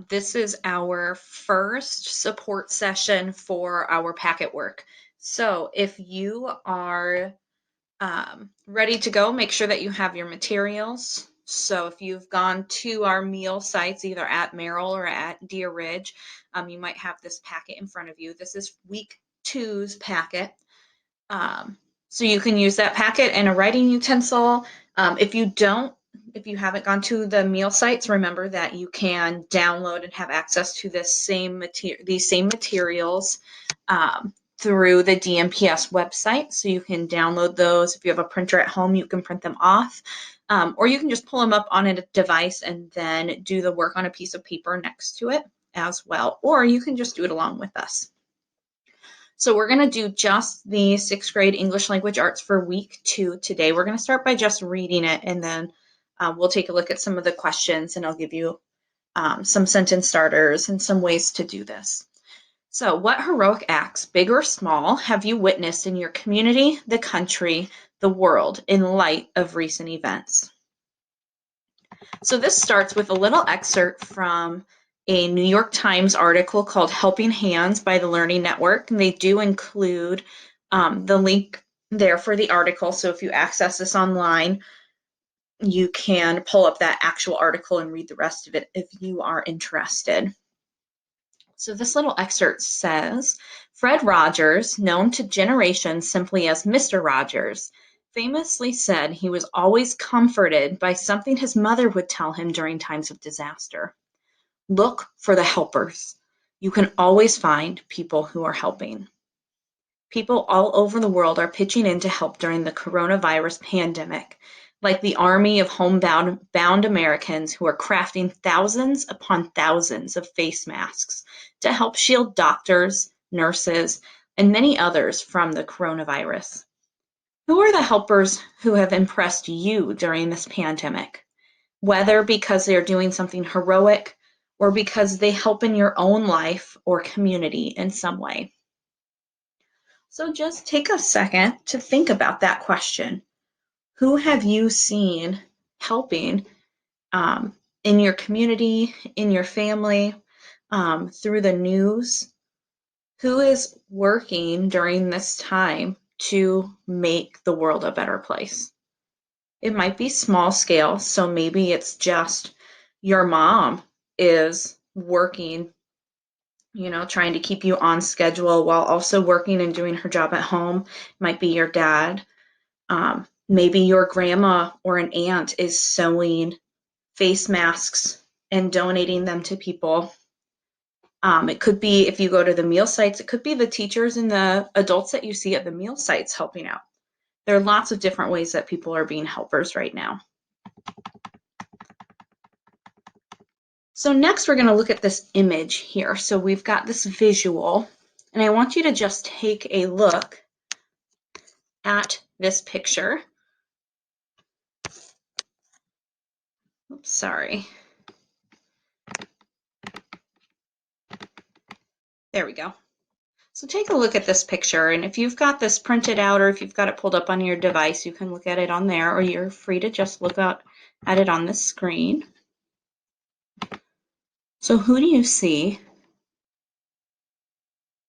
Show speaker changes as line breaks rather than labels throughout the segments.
This is our first support session for our packet work. So if you are ready to go, make sure that you have your materials. So if you've gone to our meal sites, either at Merrill or at Deer Ridge, you might have this packet in front of you. This is week two's packet. So you can use that packet and a writing utensil. If you haven't gone to the meal sites, remember that you can download and have access to these same materials through the DMPS website. So you can download those. If you have a printer at home, you can print them off. Or you can just pull them up on a device and then do the work on a piece of paper next to it as well. Or you can just do it along with us. So we're going to do just the sixth grade English language arts for week two today. We're going to start by just reading it, and then we'll take a look at some of the questions, and I'll give you some sentence starters and some ways to do this. So what heroic acts, big or small, have you witnessed in your community, the country, the world, in light of recent events? So this starts with a little excerpt from a New York Times article called Helping Hands by the Learning Network. And they do include the link there for the article. So if you access this online, you can pull up that actual article and read the rest of it if you are interested. So this little excerpt says, Fred Rogers, known to generations simply as Mr. Rogers, famously said he was always comforted by something his mother would tell him during times of disaster. Look for the helpers. You can always find people who are helping. People all over the world are pitching in to help during the coronavirus pandemic, like the army of homebound Americans who are crafting thousands upon thousands of face masks to help shield doctors, nurses, and many others from the coronavirus. Who are the helpers who have impressed you during this pandemic? Whether because they're doing something heroic or because they help in your own life or community in some way. So just take a second to think about that question. Who have you seen helping in your community, in your family, through the news? Who is working during this time to make the world a better place? It might be small scale, so maybe it's just your mom is working, trying to keep you on schedule while also working and doing her job at home. It might be your dad. Maybe your grandma or an aunt is sewing face masks and donating them to people. It could be, if you go to the meal sites, it could be the teachers and the adults that you see at the meal sites helping out. There are lots of different ways that people are being helpers right now. So next we're going to look at this image here. So we've got this visual, and I want you to just take a look at this picture. Oops, sorry. There we go. So take a look at this picture, and if you've got this printed out or if you've got it pulled up on your device, you can look at it on there, or you're free to just look at it on the screen. So who do you see?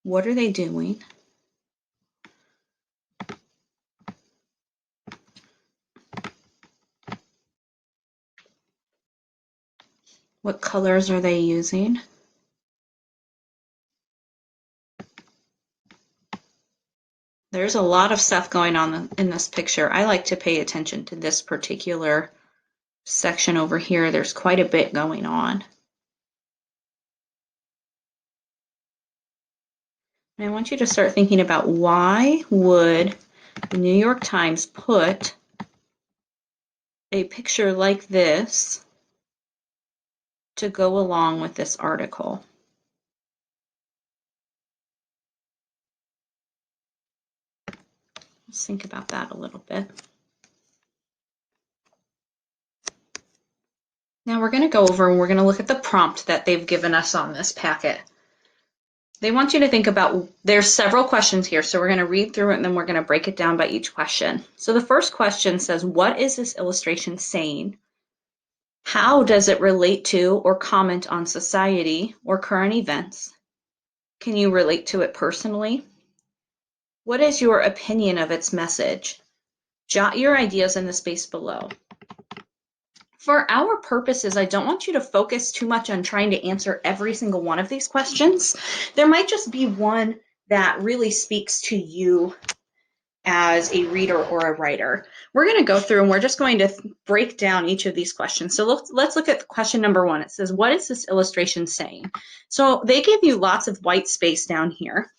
What are they doing? What colors are they using? There's a lot of stuff going on in this picture. I like to pay attention to this particular section over here. There's quite a bit going on. And I want you to start thinking about, why would the New York Times put a picture like this to go along with this article? Let's think about that a little bit. Now we're going to go over and we're going to look at the prompt that they've given us on this packet. They want you to think about, there's several questions here, so we're going to read through it and then we're going to break it down by each question. So the first question says, what is this illustration saying? How does it relate to or comment on society or current events? Can you relate to it personally? What is your opinion of its message? Jot your ideas in the space below. For our purposes, I don't want you to focus too much on trying to answer every single one of these questions. There might just be one that really speaks to you as a reader or a writer. We're going to go through and we're just going to break down each of these questions. So let's look at question number 1. It says, what is this illustration saying? So they give you lots of white space down here.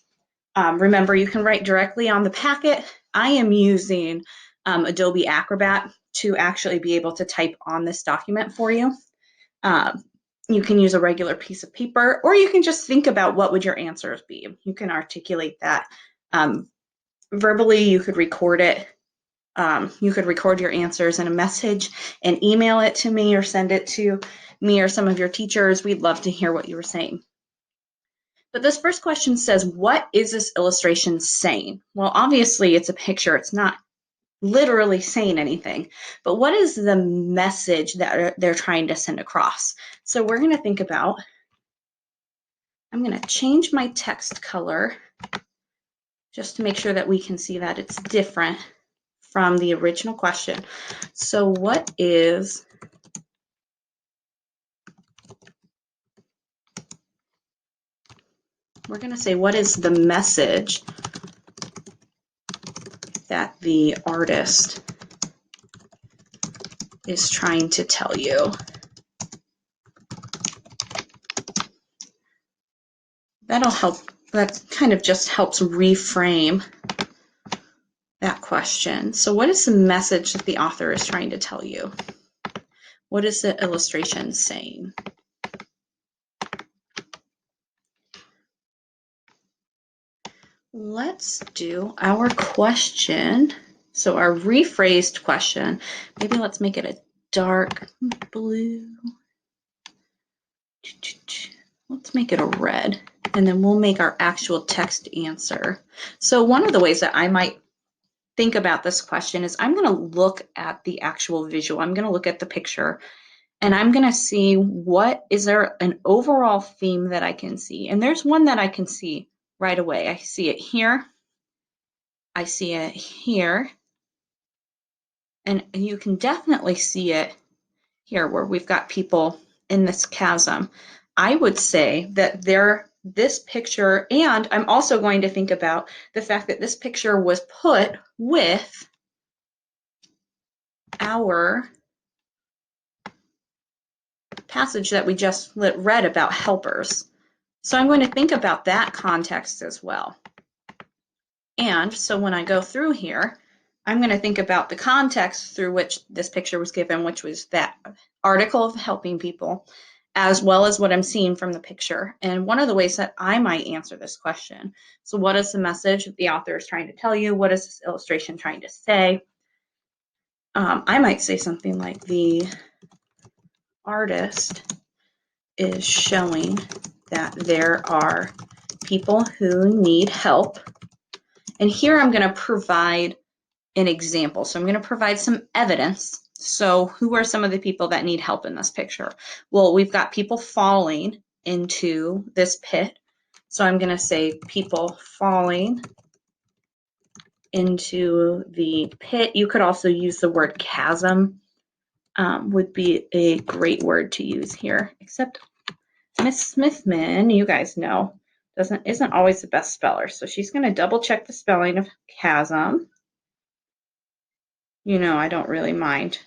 Remember, you can write directly on the packet. I am using Adobe Acrobat to actually be able to type on this document for you. You can use a regular piece of paper, or you can just think about what would your answers be. You can articulate that verbally. You could record it. You could record your answers in a message and email it to me or send it to me or some of your teachers. We'd love to hear what you were saying. But this first question says, what is this illustration saying? Well, obviously it's a picture. It's not literally saying anything, but what is the message that they're trying to send across? So we're going to think about, I'm going to change my text color just to make sure that we can see that it's different from the original question. So what is, we're going to say, what is the message that the artist is trying to tell you? That'll help. That kind of just helps reframe that question. So what is the message that the author is trying to tell you? What is the illustration saying? Let's do our question. So our rephrased question, maybe let's make it a dark blue. Let's make it a red, and then we'll make our actual text answer. So one of the ways that I might think about this question is I'm going to look at the actual visual. I'm going to look at the picture, and I'm going to see what is there an overall theme that I can see. And there's one that I can see right away. I see it here. I see it here. And you can definitely see it here where we've got people in this chasm. I would say that this picture, and I'm also going to think about the fact that this picture was put with our passage that we just read about helpers. So I'm going to think about that context as well. And so when I go through here, I'm going to think about the context through which this picture was given, which was that article of helping people, as well as what I'm seeing from the picture. And one of the ways that I might answer this question, so what is the message that the author is trying to tell you? What is this illustration trying to say? I might say something like, the artist is showing that there are people who need help. And here I'm going to provide an example. So I'm going to provide some evidence. So who are some of the people that need help in this picture? Well, we've got people falling into this pit. So I'm going to say people falling into the pit. You could also use the word chasm, would be a great word to use here, except Miss Smithman, you guys know, isn't always the best speller. So she's going to double check the spelling of chasm. You know, I don't really mind.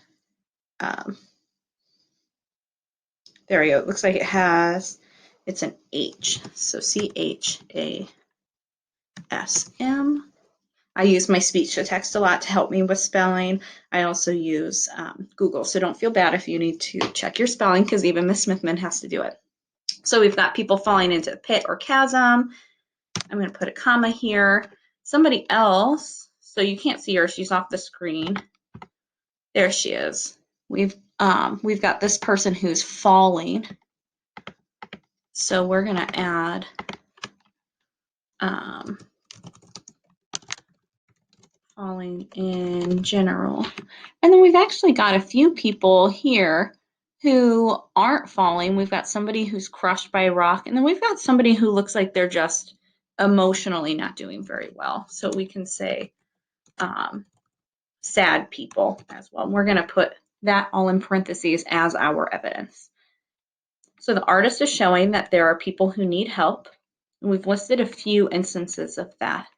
There we go. It looks like it's an H. So CHASM. I use my speech to text a lot to help me with spelling. I also use Google. So don't feel bad if you need to check your spelling, because even Miss Smithman has to do it. So we've got people falling into the pit or chasm. I'm going to put a comma here. Somebody else, so you can't see her, she's off the screen. There she is. We've got this person who's falling. So we're going to add falling in general. And then we've actually got a few people here who aren't falling. We've got somebody who's crushed by a rock, and then we've got somebody who looks like they're just emotionally not doing very well. So we can say sad people as well. And we're going to put that all in parentheses as our evidence. So the artist is showing that there are people who need help. And we've listed a few instances of that.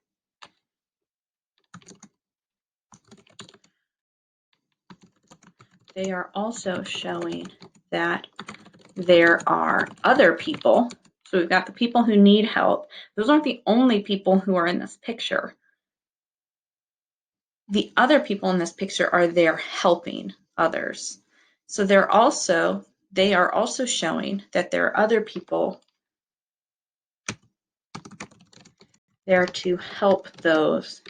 They are also showing that there are other people. So we've got the people who need help. Those aren't the only people who are in this picture. The other people in this picture are there helping others. So they are also showing that there are other people there to help those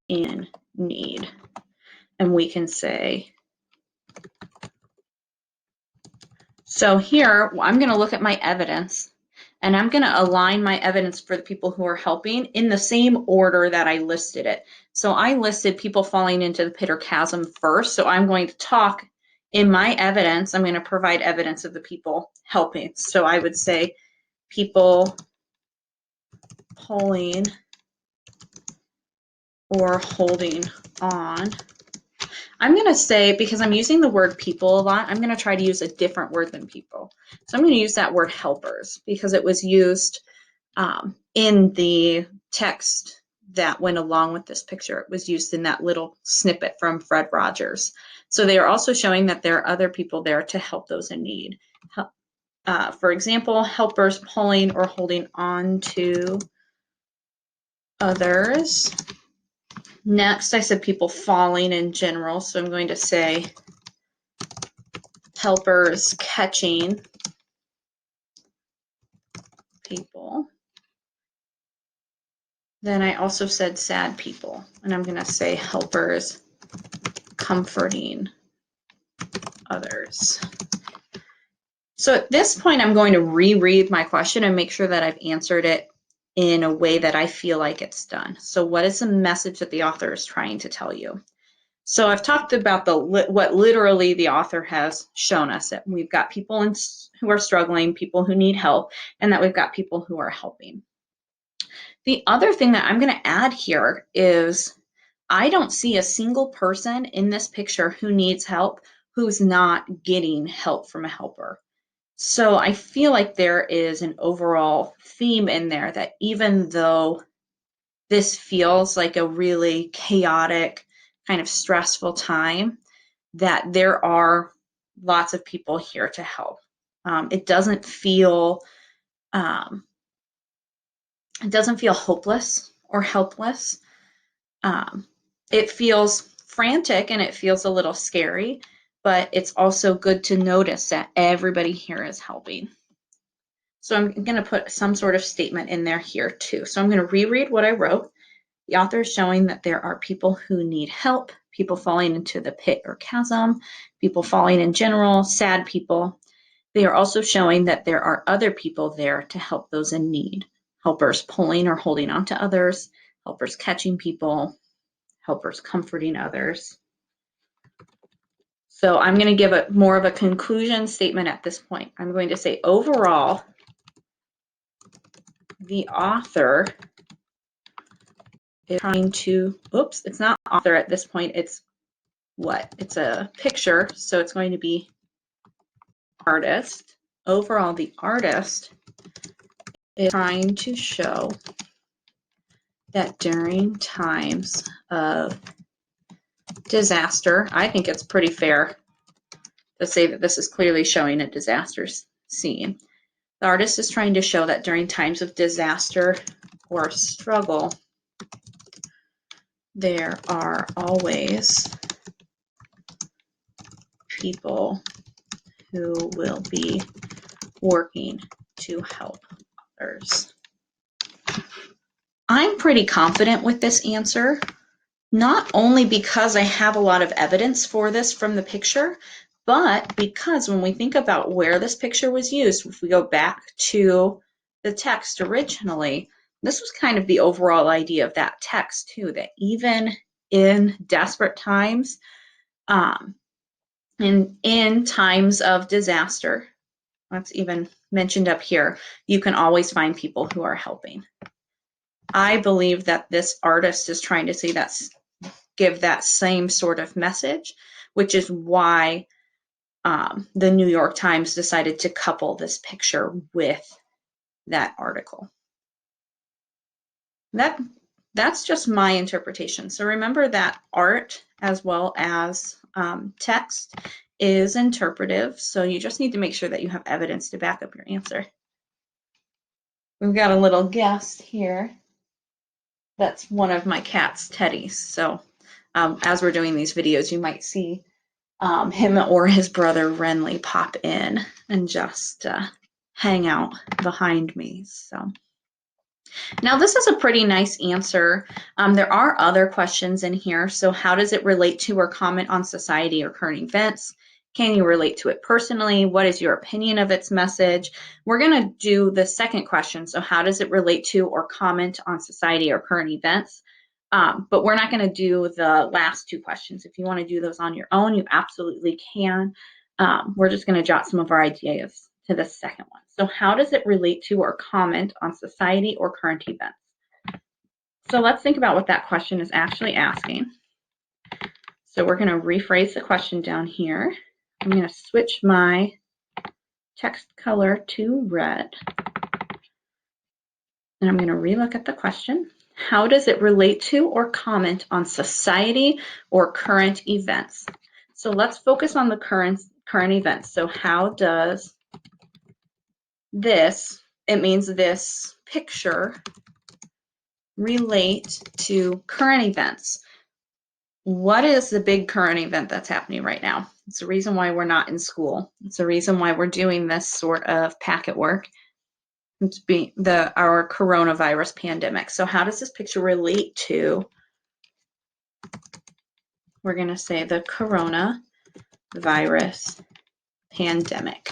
in need. And we can say, so here I'm going to look at my evidence, and I'm going to align my evidence for the people who are helping in the same order that I listed it. So I listed people falling into the pit or chasm first. So I'm going to talk in my evidence, I'm going to provide evidence of the people helping. So I would say people pulling or holding on. I'm going to say, because I'm using the word people a lot, I'm going to try to use a different word than people. So I'm going to use that word helpers because it was used in the text that went along with this picture. It was used in that little snippet from Fred Rogers. So they are also showing that there are other people there to help those in need. For example, helpers pulling or holding on to others. Next, I said people falling in general, so I'm going to say helpers catching people. Then I also said sad people, and I'm going to say helpers comforting others. So at this point, I'm going to reread my question and make sure that I've answered it in a way that I feel like it's done. So what is the message that the author is trying to tell you? So I've talked about what literally the author has shown us, that we've got people who are struggling, people who need help, and that we've got people who are helping. The other thing that I'm going to add here is I don't see a single person in this picture who needs help who's not getting help from a helper. So I feel like there is an overall theme in there that even though this feels like a really chaotic, kind of stressful time, that there are lots of people here to help. It doesn't feel hopeless or helpless. It feels frantic and it feels a little scary, but it's also good to notice that everybody here is helping. So I'm going to put some sort of statement in there here too. So I'm going to reread what I wrote. The author is showing that there are people who need help, people falling into the pit or chasm, people falling in general, sad people. They are also showing that there are other people there to help those in need. Helpers pulling or holding on to others, helpers catching people, helpers comforting others. So I'm going to give it more of a conclusion statement at this point. I'm going to say overall, the author is trying to, oops, it's not author at this point, it's what? It's a picture, so it's going to be artist. Overall, the artist is trying to show that during times of disaster, I think it's pretty fair to say that this is clearly showing a disaster scene. The artist is trying to show that during times of disaster or struggle, there are always people who will be working to help others. I'm pretty confident with this answer, not only because I have a lot of evidence for this from the picture, but because when we think about where this picture was used, if we go back to the text originally, this was kind of the overall idea of that text too, that even in desperate times, In times of disaster, that's even mentioned up here, you can always find people who are helping. I believe that this artist is trying to say give that same sort of message, which is why the New York Times decided to couple this picture with that article. That's just my interpretation. So remember that art as well as text is interpretive. So you just need to make sure that you have evidence to back up your answer. We've got a little guest here. That's one of my cat's teddies. So as we're doing these videos, you might see him or his brother Renly pop in and just hang out behind me. So now this is a pretty nice answer. There are other questions in here. So how does it relate to or comment on society or current events? Can you relate to it personally? What is your opinion of its message? We're going to do the second question. So how does it relate to or comment on society or current events? But we're not going to do the last two questions. If you want to do those on your own, you absolutely can. We're just going to jot some of our ideas to the second one. So how does it relate to or comment on society or current events? So let's think about what that question is actually asking. So we're going to rephrase the question down here. I'm going to switch my text color to red. And I'm going to relook at the question. How does it relate to or comment on society or current events? So let's focus on the current events. So how does this, it means this picture, relate to current events? What is the big current event that's happening right now? It's the reason why we're not in school. It's the reason why we're doing this sort of packet work. It's our coronavirus pandemic. So how does this picture relate to, we're going to say, the coronavirus pandemic?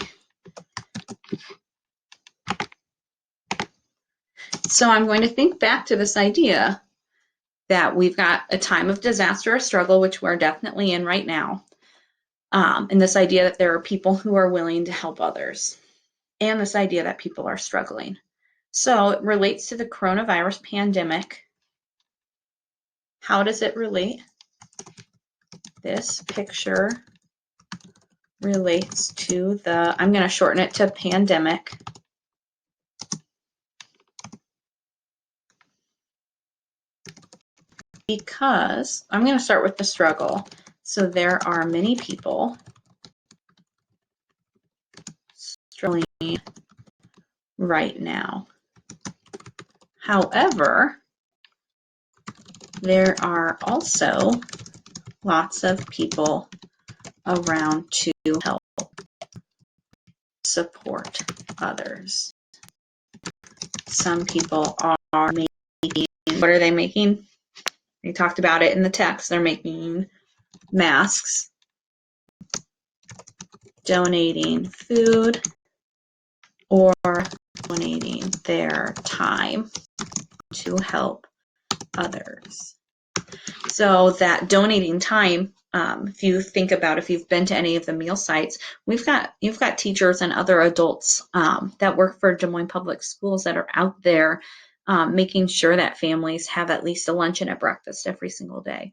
So I'm going to think back to this idea that we've got a time of disaster or struggle, which we're definitely in right now. And this idea that there are people who are willing to help others. And this idea that people are struggling. So it relates to the coronavirus pandemic. How does it relate? This picture relates to the, I'm going to shorten it to pandemic. Because I'm going to start with the struggle. So there are many people struggling right now. However, there are also lots of people around to help support others. Some people are making, what are they making? We talked about it in the text. They're making masks, donating food, or donating their time to help others. So that donating time, if you think about, if you've been to any of the meal sites, you've got teachers and other adults that work for Des Moines Public Schools that are out there making sure that families have at least a lunch and a breakfast every single day.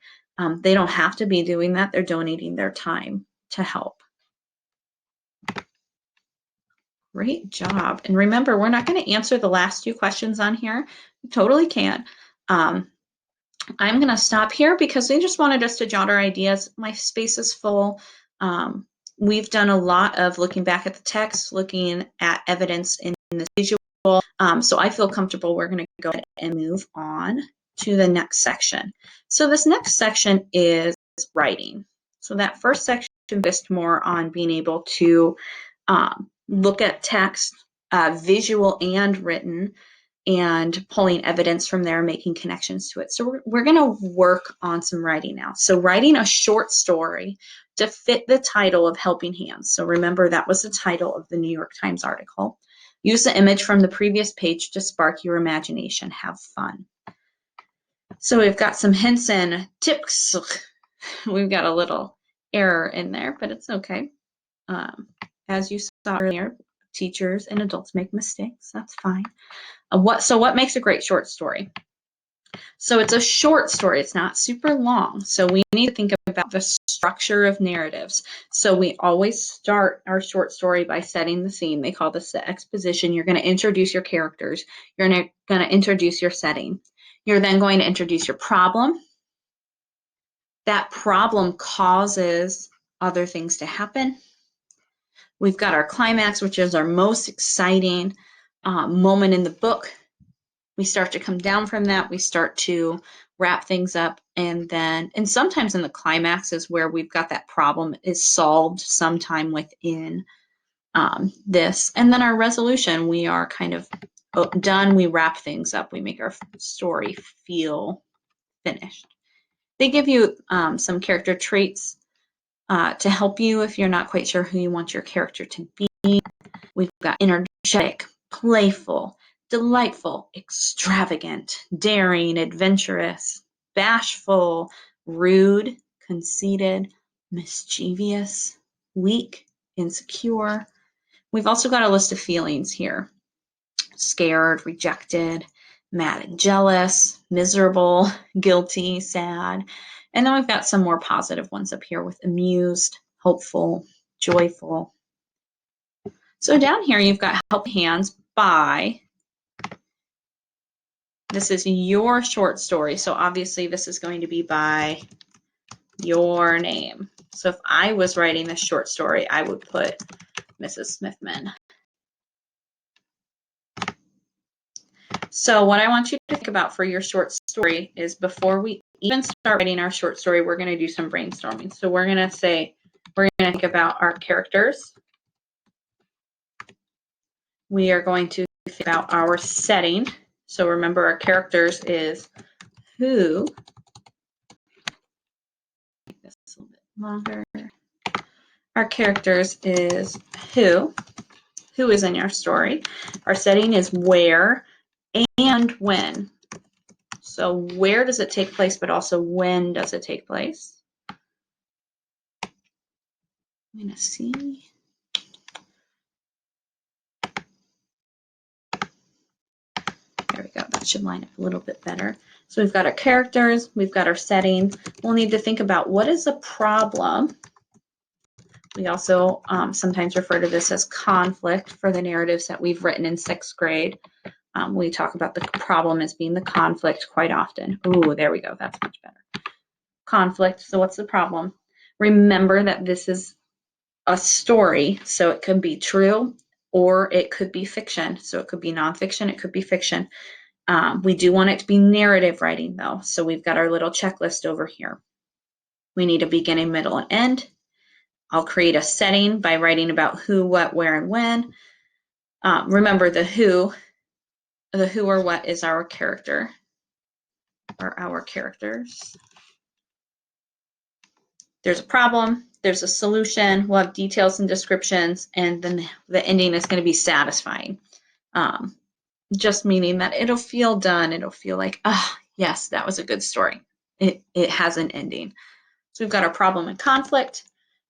They don't have to be doing that. They're donating their time to help. Great job. And remember, we're not going to answer the last two questions on here. You totally can. I'm going to stop here because they just wanted us to jot our ideas. My space is full. We've done a lot of looking back at the text, looking at evidence in the visual. So I feel comfortable. We're going to go ahead and move on to the next section. So this next section is writing. So that first section focused more on being able to look at text, visual and written, and pulling evidence from there, making connections to it. So we're going to work on some writing now. So writing a short story to fit the title of Helping Hands. So remember, that was the title of the New York Times article. Use the image from the previous page to spark your imagination. Have fun. So we've got some hints and tips. We've got a little error in there, but it's okay. As you saw earlier, teachers and adults make mistakes. That's fine. So what makes a great short story? So it's a short story. It's not super long. So we need to think about the structure of narratives. So we always start our short story by setting the scene. They call this the exposition. You're going to introduce your characters. You're going to introduce your setting. You're then going to introduce your problem. That problem causes other things to happen. We've got our climax, which is our most exciting moment in the book. We start to come down from that. We start to wrap things up. And sometimes in the climax is where we've got that problem is solved sometime within this. And then our resolution, we are kind of done. We wrap things up. We make our story feel finished. They give you some character traits to help you if you're not quite sure who you want your character to be. We've got energetic, playful, delightful, extravagant, daring, adventurous, bashful, rude, conceited, mischievous, weak, insecure. We've also got a list of feelings here: scared, rejected, mad and jealous, miserable, guilty, sad. And then we've got some more positive ones up here with amused, hopeful, joyful. So down here, you've got helping hands by, this is your short story. So obviously this is going to be by your name. So if I was writing this short story, I would put Mrs. Smithman. So what I want you to think about for your short story is, before we even start writing our short story, we're going to do some brainstorming. So we're going to think about our characters. We are going to think about our setting. So remember, our characters is who. Make this a little bit longer. Our characters is who is in your story. Our setting is where and when. So where does it take place, but also when does it take place? I'm going to see. There we go. That should line up a little bit better. So we've got our characters, we've got our settings. We'll need to think about what is a problem. We also sometimes refer to this as conflict for the narratives that we've written in 6th grade. We talk about the problem as being the conflict quite often. Ooh, there we go. That's much better. Conflict. So what's the problem? Remember that this is a story, so it could be true or it could be fiction. So it could be nonfiction, it could be fiction. We do want it to be narrative writing though. So we've got our little checklist over here. We need a beginning, middle, and end. I'll create a setting by writing about who, what, where, and when. Remember, the who or what is our character or our characters. There's a problem, there's a solution, we'll have details and descriptions, and then the ending is going to be satisfying. Just meaning that it'll feel done. It'll feel like, yes, that was a good story. It has an ending. So we've got our problem and conflict.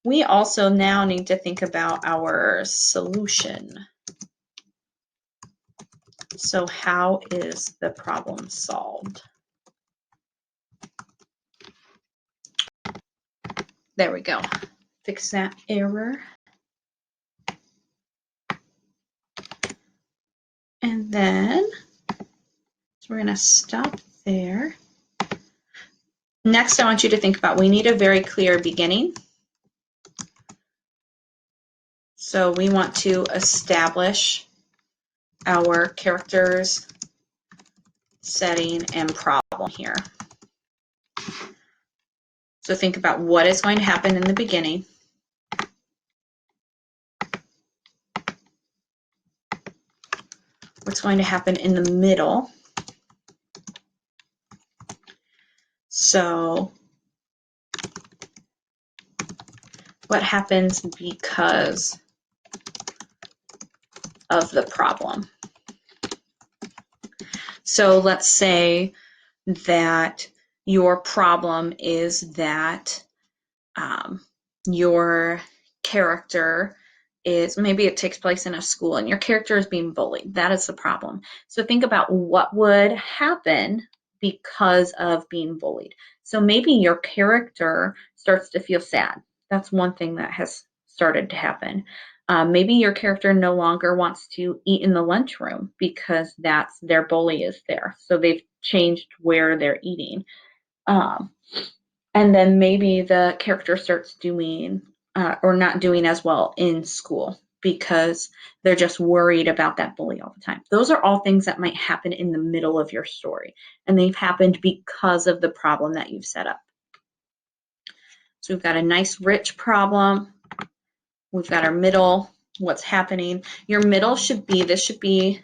We also now need to think about our solution. So how is the problem solved? There we go. Fix that error. And then, so we're going to stop there. Next, I want you to think about, we need a very clear beginning. So we want to establish our characters, setting, and problem here. So think about what is going to happen in the beginning. What's going to happen in the middle. So what happens because of the problem? So let's say that your problem is that your character is, maybe it takes place in a school and your character is being bullied. That is the problem. So think about what would happen because of being bullied. So maybe your character starts to feel sad. That's one thing that has started to happen. Maybe your character no longer wants to eat in the lunchroom because that's their bully is there. So they've changed where they're eating. Um, and then maybe the character starts doing or not doing as well in school because they're just worried about that bully all the time. Those are all things that might happen in the middle of your story, and they've happened because of the problem that you've set up. So we've got a nice rich problem. We've got our middle, what's happening. Your middle should be, this should be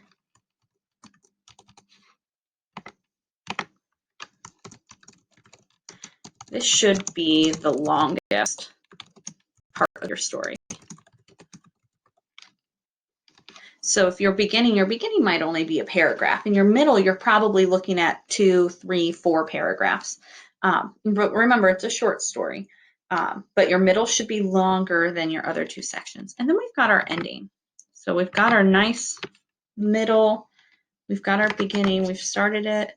the longest part of your story. So if your beginning might only be a paragraph. In your middle, you're probably looking at 2, 3, 4 paragraphs. But remember, it's a short story. But your middle should be longer than your other 2 sections. And then we've got our ending. So we've got our nice middle. We've got our beginning. We've started it.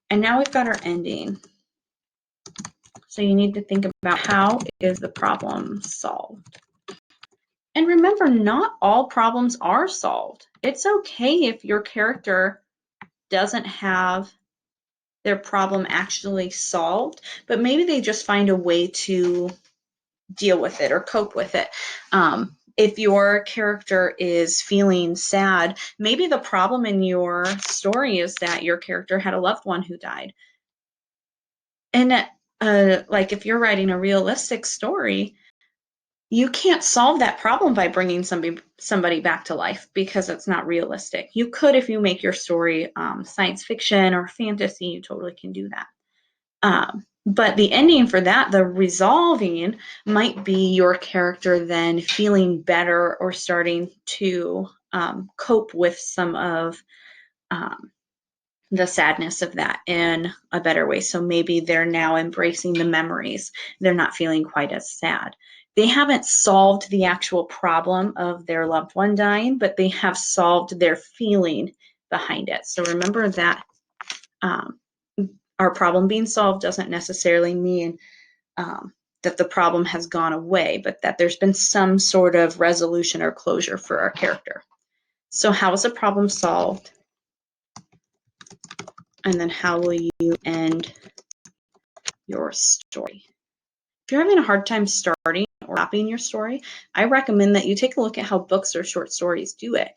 And now we've got our ending. So you need to think about, how is the problem solved? And remember, not all problems are solved. It's okay if your character doesn't have their problem actually solved, but maybe they just find a way to deal with it or cope with it. If your character is feeling sad, maybe the problem in your story is that your character had a loved one who died. And like if you're writing a realistic story, you can't solve that problem by bringing somebody back to life because it's not realistic. You could if you make your story science fiction or fantasy, you totally can do that. But the ending for that, the resolving, might be your character then feeling better or starting to cope with some of the sadness of that in a better way. So maybe they're now embracing the memories. They're not feeling quite as sad. They haven't solved the actual problem of their loved one dying, but they have solved their feeling behind it. So remember that our problem being solved doesn't necessarily mean that the problem has gone away, but that there's been some sort of resolution or closure for our character. So how is a problem solved? And then how will you end your story? If you're having a hard time starting or stopping your story, I recommend that you take a look at how books or short stories do it.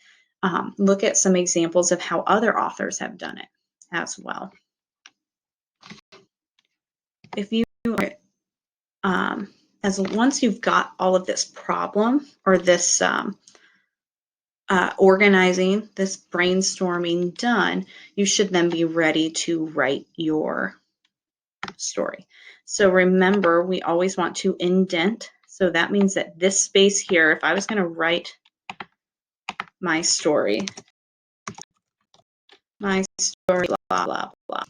Look at some examples of how other authors have done it as well. If you, once you've got all of this problem or this organizing, this brainstorming done, you should then be ready to write your story. So remember, we always want to indent. So that means that this space here, if I was going to write my story, blah, blah, blah,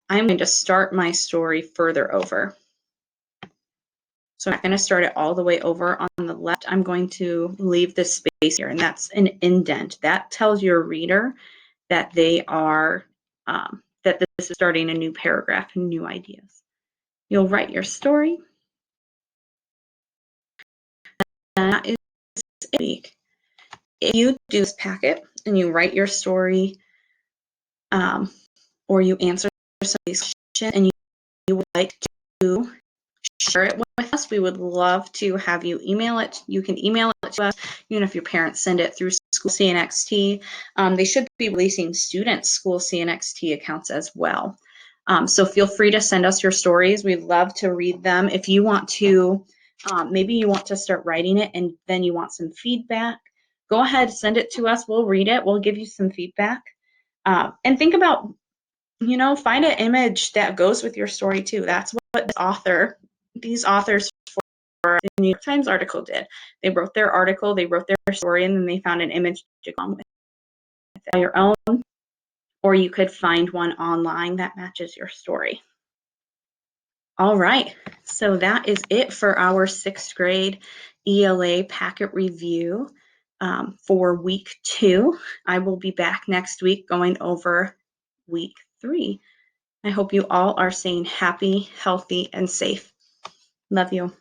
I'm going to start my story further over. So I'm not going to start it all the way over on the left. I'm going to leave this space here, and that's an indent. That tells your reader that they are, that this is starting a new paragraph and new ideas. You'll write your story. And that is a week. If you do this packet and you write your story, or you answer some of these questions and you would like to share it with us, we would love to have you email it. You can email it to us, even if your parents send it through School CNXT. They should be releasing students' School CNXT accounts as well. So feel free to send us your stories. We'd love to read them. If you want to, maybe you want to start writing it and then you want some feedback, go ahead, send it to us. We'll read it. We'll give you some feedback. And think about, find an image that goes with your story too. That's what these authors for the New York Times article did. They wrote their article, they wrote their story, and then they found an image to go with it. Your own, or you could find one online that matches your story. All right, so that is it for our sixth grade ELA packet review for week 2. I will be back next week going over week 3. I hope you all are staying happy, healthy, and safe. Love you.